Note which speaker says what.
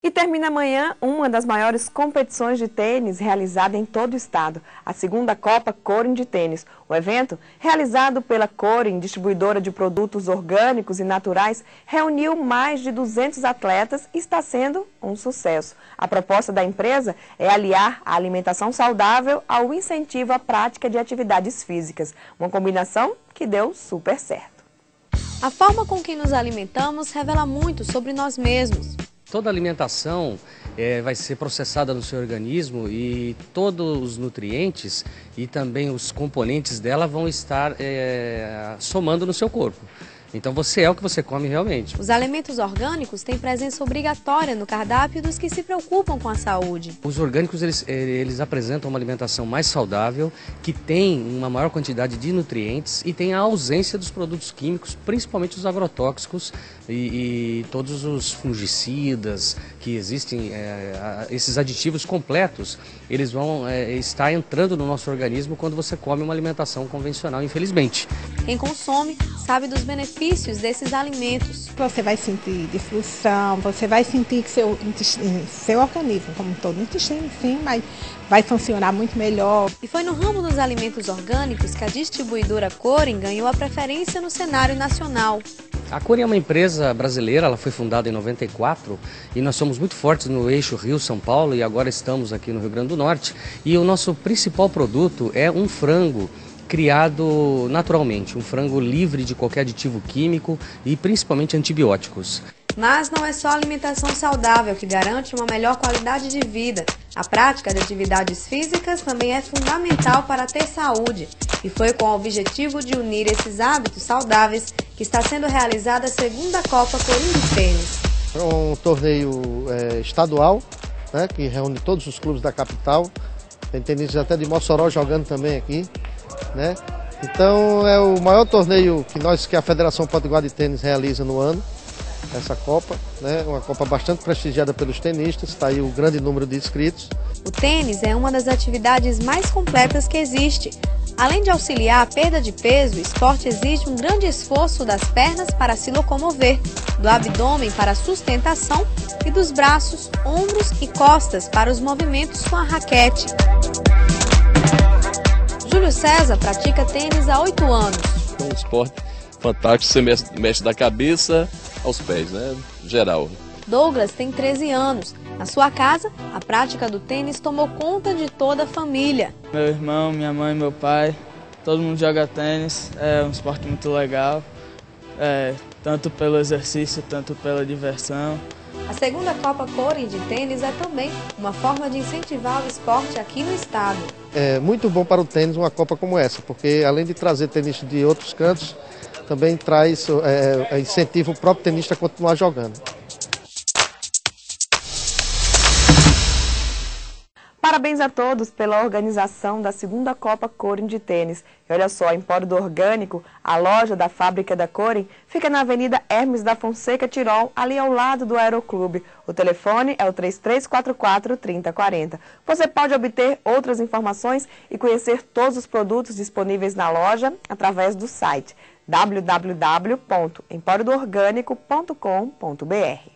Speaker 1: E termina amanhã uma das maiores competições de tênis realizada em todo o estado, a segunda Copa Corin de Tênis. O evento, realizado pela Corin, distribuidora de produtos orgânicos e naturais, reuniu mais de 200 atletas e está sendo um sucesso. A proposta da empresa é aliar a alimentação saudável ao incentivo à prática de atividades físicas, uma combinação que deu super certo.
Speaker 2: A forma com que nos alimentamos revela muito sobre nós mesmos.
Speaker 3: Toda alimentação vai ser processada no seu organismo e todos os nutrientes e também os componentes dela vão estar somando no seu corpo. Então você é o que você come realmente.
Speaker 2: Os alimentos orgânicos têm presença obrigatória no cardápio dos que se preocupam com a saúde.
Speaker 3: Os orgânicos eles apresentam uma alimentação mais saudável, que tem uma maior quantidade de nutrientes e tem a ausência dos produtos químicos, principalmente os agrotóxicos e todos os fungicidas que existem, esses aditivos completos, eles vão estar entrando no nosso organismo quando você come uma alimentação convencional, infelizmente.
Speaker 2: Quem consome sabe dos benefícios desses alimentos.
Speaker 4: Você vai sentir disfunção, você vai sentir que seu organismo, como todo, o intestino sim, mas vai funcionar muito melhor.
Speaker 2: E foi no ramo dos alimentos orgânicos que a distribuidora Corin ganhou a preferência no cenário nacional.
Speaker 3: A Corin é uma empresa brasileira, ela foi fundada em 94 e nós somos muito fortes no eixo Rio-São Paulo e agora estamos aqui no Rio Grande do Norte. E o nosso principal produto é um frango criado naturalmente, um frango livre de qualquer aditivo químico e principalmente antibióticos.
Speaker 2: Mas não é só a alimentação saudável que garante uma melhor qualidade de vida. A prática de atividades físicas também é fundamental para ter saúde. E foi com o objetivo de unir esses hábitos saudáveis que está sendo realizada a segunda Copa Corin de Tênis.
Speaker 5: É um torneio estadual, né, que reúne todos os clubes da capital. Tem tenistas até de Mossoró jogando também aqui, né? Então é o maior torneio que a Federação Potiguar de Tênis realiza no ano. Essa Copa, né? Uma Copa bastante prestigiada pelos tenistas, está aí o grande número de inscritos.
Speaker 2: O tênis é uma das atividades mais completas que existe. Além de auxiliar a perda de peso, o esporte exige um grande esforço das pernas para se locomover, do abdômen para a sustentação e dos braços, ombros e costas para os movimentos com a raquete. Júlio César pratica tênis há 8 anos.
Speaker 6: É um esporte fantástico, você mexe da cabeça aos pés, né? Geral.
Speaker 2: Douglas tem 13 anos. Na sua casa, a prática do tênis tomou conta de toda a família.
Speaker 7: Meu irmão, minha mãe, meu pai, todo mundo joga tênis. É um esporte muito legal, tanto pelo exercício, tanto pela diversão.
Speaker 2: A segunda Copa Corin de Tênis é também uma forma de incentivar o esporte aqui no estado.
Speaker 5: É muito bom para o tênis uma Copa como essa, porque além de trazer tenistas de outros cantos, também traz incentiva o próprio tenista a continuar jogando.
Speaker 1: Parabéns a todos pela organização da segunda Copa Corin de Tênis. E olha só, Empório do Orgânico, a loja da fábrica da Corin, fica na Avenida Hermes da Fonseca Tirol, ali ao lado do Aeroclube. O telefone é o 3344-3040. Você pode obter outras informações e conhecer todos os produtos disponíveis na loja através do site www.emporiodorganico.com.br.